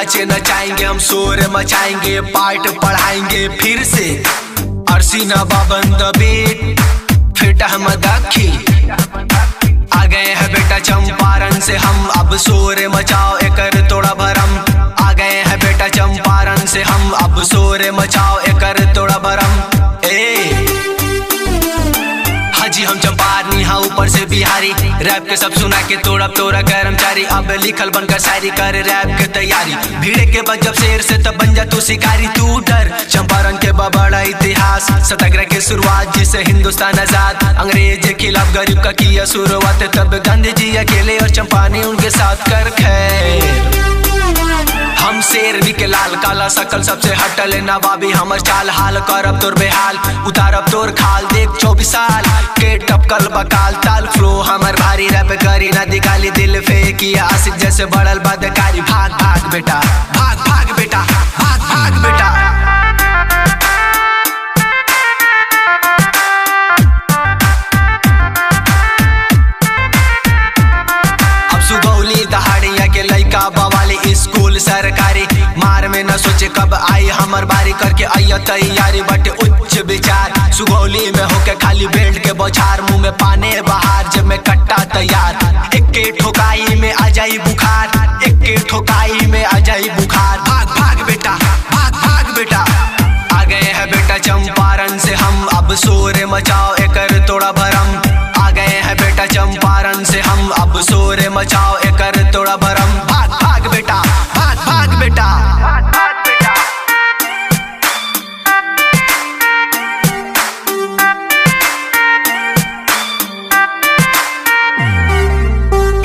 नाचे नचाएंगे हम, शोर मचाएंगे, पार्ट पढ़ाएंगे फिर से। अर्सी नवाबंद बीट फिट अहमद अखी आ गए हैं बेटा चंपारण से हम, अब शोर मचाओ एकर तोड़ा भरम। आ गए हैं बेटा चंपारण से हम, अब शोर मचाओ एकर तोड़ा भरम। ए हाजी हम चंपारनी हाँ ऊपर से बिहारी, रैप के सब सुना के तोड़ा तोड़ा कर्मचारी। अब लिखल बनकर शायरी कर रैप के तैयारी, भीड़े के बाद जब शेर से तब बन जा तू शिकारी। तू डर चंपारण के बड़ा इतिहास, सत्याग्रह की शुरुआत जिससे हिंदुस्तान आजाद। अंग्रेज के खिलाफ गरीब का किया शुरुआत, तब गांधी जी अकेले और चंपारनी उनके साथ कर खैर। हम शेरनी के लाल काला सकल सबसे हटल नवाबी, हमर चाल हाल करब तोर बेहाल, उतारब तोर खाल। देख 24 साल के टपकल बकाल, ताल फ्लो हमर भारी, रैप करी ना दिखाली, दिल फेंकिया आशिक जैसे बढ़ल बदकारी। भाग भाग बेटा, भाग भाग बेटा, भाग भाग बेटा। अब सुगौली दहाड़िया के लइका बवाली, स्कूल सरकारी, मार में न सोचे कब आई हमर बारी, करके आइया तैयारी बटे उच्च विचार। सुगौली में होके खाली बेल्ट के बौछार, मुंह में पाने बहार जब मैं कट्टा तैयार। एक के ठोकाई में आ जाई बुखार, एक के ठोकाई में आ जाई बुखार। भाग भाग बेटा, भाग भाग बेटा। आ गए हैं बेटा चंपारण से हम, अब शोर मचाओ एकर तोड़ा भरम। आ गए हैं बेटा चंपारण से हम, अब शोर मचाओ एकर तोड़ा भरम। भाग भाग बेटा, भाग भाग बेटा।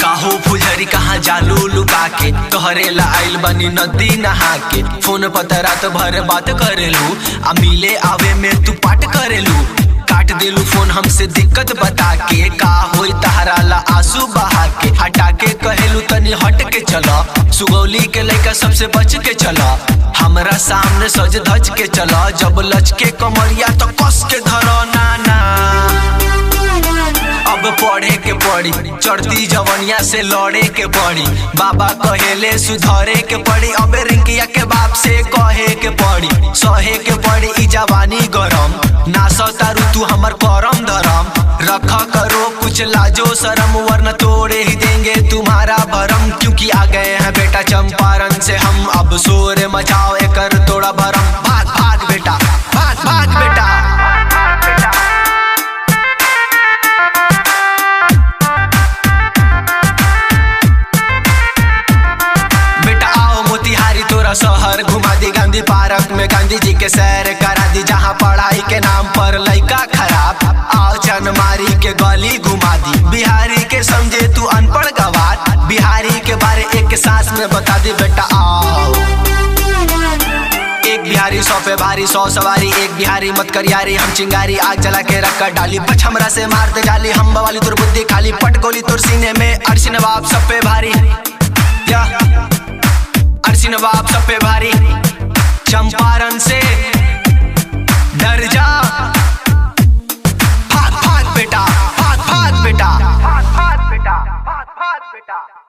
काहो फुलझरी कहाँ जालू लुका के, तोहरे ला आइल बनी नदी नहा के। फोन पर रात भर बात करेलू, आ मिले आवे में तू पाट करेलू। काट देलू फोन हमसे दिक्कत बता के, का होई तहरा ला आंसू बहा के। हटा के कहेलू तनी हट के चला, सुगौली के लइका सबसे बच के चला। हमरा सामने सज धज के चला, जब लच के कमरिया तो कस के धरो नाना। अब पढ़े के पड़ी, चढ़ती जवनिया से लड़े के पड़ी। बाबा कहेले सुधरे के पड़ी, अब रिंकिया के बाप से कहे के पड़ी। सहे के पड़ी ई जवानी गरम, ना सतारू तू हमर करम धरम। रखा करो कुछ लाजो शरम, वरना तोड़े ही देंगे तुम्हारा भरम। क्योंकि आ गए हैं बेटा चंपारण से हम, अब शोर मचाओ एकर तोड़ा भरम। भाग भाग बेटा, भाग भाग बेटा। शहर घुमा दी, गांधी पार्क में गांधी जी के सैर करा दी। जहाँ पढ़ाई के नाम पर लइका खराब, आओ चनमारी के गली घुमा दी। बिहारी के समझे तू अनपढ़ गवार, बिहारी के बारे एक सांस में बता दी बेटा आओ। एक बिहारी 100 पे भारी, 100 सवारी। एक बिहारी मत कर यारी, हम चिंगारी आग जला के रख कर डाली। बच हमरा से मारते जाली, हम बवाली तुर बुद्धि खाली। पट गोली तुर सीने में, अर्शी नवाब सब पे भारी। अर्शी नवाब सब पे भारी, चंपारण से